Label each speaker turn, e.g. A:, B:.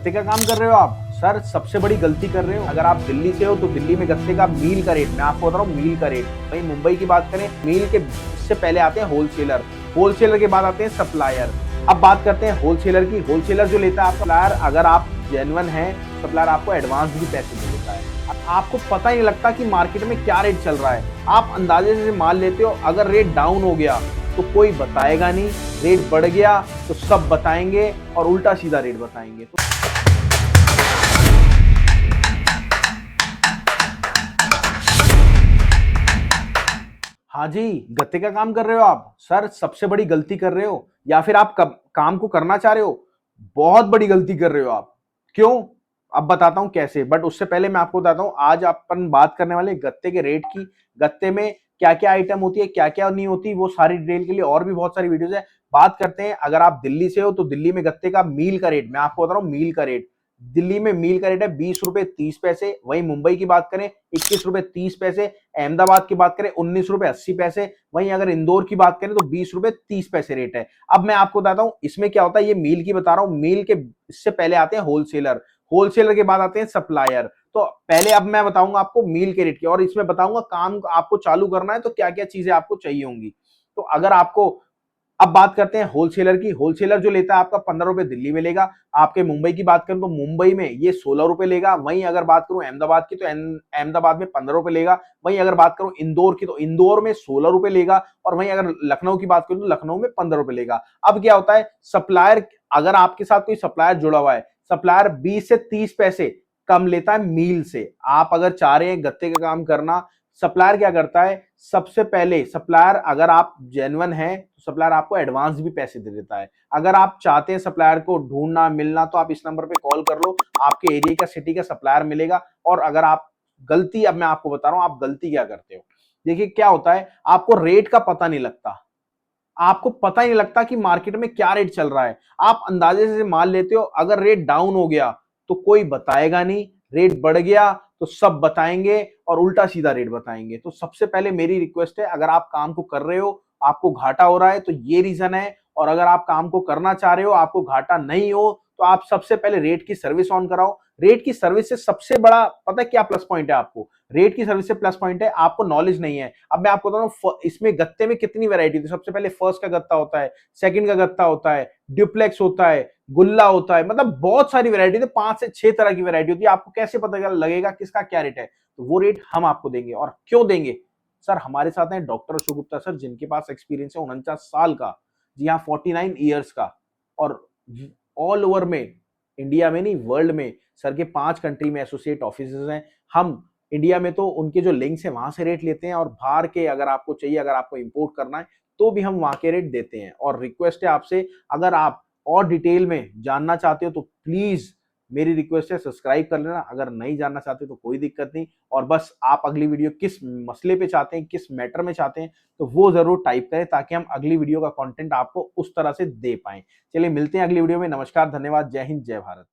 A: गत्ते का काम कर रहे हो आप सर, सबसे बड़ी गलती कर रहे हो। अगर आप दिल्ली से हो तो दिल्ली में गत्ते का मील का रेट, मैं आपको बता रहा हूँ मील का रेट। वहीं मुंबई की बात करें, मील के इससे पहले आते हैं होलसेलर, होलसेलर के बाद आते हैं सप्लायर। अब बात करते हैं होलसेलर की। होलसेलर जो लेता है आपका सप्लायर, अगर आप जेन्युइन हैं, सप्लायर आपको एडवांस भी पैसे दे देता है। आपको पता ही नहीं लगता कि मार्केट में क्या रेट चल रहा है। आप अंदाजे से माल लेते हो। अगर रेट डाउन हो गया तो कोई बताएगा नहीं, रेट बढ़ गया तो सब बताएंगे और उल्टा सीधा रेट बताएंगे। तो हाँ जी, गत्ते का काम कर रहे हो आप सर, सबसे बड़ी गलती कर रहे हो। या फिर आप काम को करना चाह रहे हो, बहुत बड़ी गलती कर रहे हो आप। क्यों? अब बताता हूं कैसे, बट उससे पहले मैं आपको बताता हूं आज अपन बात करने वाले गत्ते के रेट की। गत्ते में क्या क्या आइटम होती है, क्या क्या नहीं होती, वो सारी डिटेल के लिए और भी बहुत सारी वीडियोस है। बात करते हैं, अगर आप दिल्ली से हो तो दिल्ली में गत्ते का मील का रेट, मैं आपको बता रहा हूं मील का रेट। दिल्ली में मील का रेट है 20 रुपए 30 पैसे। वहीं मुंबई की बात करें 21 रुपए 30 पैसे। अहमदाबाद की बात करें 19 रुपए 80 पैसे। वहीं अगर इंदौर की बात करें तो 20 रुपए 30 पैसे रेट है। अब मैं आपको बताता हूं इसमें क्या होता है। ये मील की बता रहा हूं, मील के इससे पहले आते हैं होलसेलर, होलसेलर के बाद आते हैं सप्लायर। तो पहले अब मैं बताऊंगा आपको मील के रेट की, और इसमें बताऊंगा काम आपको चालू करना है तो क्या क्या चीजें आपको चाहिए होंगी। तो अगर आपको, अब बात करते हैं होलसेलर की। होलसेलर जो लेता है आपका 15 रुपए दिल्ली में लेगा। आपके मुंबई की बात करूं तो मुंबई में ये 16 रुपए लेगा। वहीं अगर बात करूं अहमदाबाद की तो अहमदाबाद में 15 रुपए लेगा। वहीं अगर बात करूं इंदौर की तो इंदौर में 16 रुपए लेगा। और वहीं अगर लखनऊ की बात करूं तो लखनऊ में 15 रुपए लेगा। अब क्या होता है, सप्लायर, अगर आपके साथ कोई सप्लायर जुड़ा हुआ है, सप्लायर 20 से 30 पैसे कम लेता है मील से। आप अगर चाह रहे हैं गत्ते का काम करना, सप्लायर क्या करता है, सबसे पहले सप्लायर, अगर आप जेन्युइन हैं तो सप्लायर आपको एडवांस भी पैसे दे देता है। अगर आप चाहते हैं सप्लायर को ढूंढना मिलना तो आप इस नंबर पे कॉल कर लो, आपके एरिया का सिटी का सप्लायर मिलेगा। और अगर आप गलती, अब मैं आपको बता रहा हूं आप गलती क्या करते हो। देखिए क्या होता है, आपको रेट का पता नहीं लगता, आपको पता ही नहीं लगता कि मार्केट में क्या रेट चल रहा है। आप अंदाजे से माल लेते हो। अगर रेट डाउन हो गया तो कोई बताएगा नहीं, रेट बढ़ गया तो सब बताएंगे और उल्टा सीधा रेट बताएंगे। तो सबसे पहले मेरी रिक्वेस्ट है, अगर आप काम को कर रहे हो, आपको घाटा हो रहा है तो ये रीजन है। और अगर आप काम को करना चाह रहे हो, आपको घाटा नहीं हो, तो आप सबसे पहले रेट की सर्विस ऑन कराओ। रेट की सर्विस से सबसे बड़ा पता है क्या प्लस पॉइंट है आपको, रेट की सर्विस से प्लस पॉइंट है आपको नॉलेज नहीं है। अब मैं आपको बता रहा हूं इसमें गत्ते में कितनी वैरायटी होती है। सबसे पहले फर्स्ट का गत्ता होता है, सेकंड का गत्ता होता है, ड्यूप्लेक्स होता है, गुल्ला होता है, मतलब बहुत सारी वैरायटी, 5 से 6 तरह की वैरायटी होती है। आपको कैसे पता लगेगा किसका क्या रेट है, तो वो रेट हम आपको देंगे। और क्यों देंगे सर, हमारे साथ हैं डॉक्टर अशोक गुप्ता सर, जिनके पास एक्सपीरियंस है 49 साल का, जी हाँ 49 ईयर्स का। और ऑल ओवर में, इंडिया में नहीं वर्ल्ड में, सर के 5 कंट्री में एसोसिएट ऑफिस हैं। हम इंडिया में तो उनके जो लिंक्स है वहां से रेट लेते हैं, और बाहर के अगर आपको चाहिए, अगर आपको इंपोर्ट करना है तो भी हम वहां के रेट देते हैं। और रिक्वेस्ट है आपसे, अगर आप और डिटेल में जानना चाहते हो तो प्लीज मेरी रिक्वेस्ट है सब्सक्राइब कर लेना। अगर नहीं जानना चाहते तो कोई दिक्कत नहीं। और बस आप अगली वीडियो किस मसले पे चाहते हैं, किस मैटर में चाहते हैं, तो वो जरूर टाइप करें ताकि हम अगली वीडियो का कंटेंट आपको उस तरह से दे पाएं। चलिए मिलते हैं अगली वीडियो में। नमस्कार, धन्यवाद, जय हिंद, जय भारत।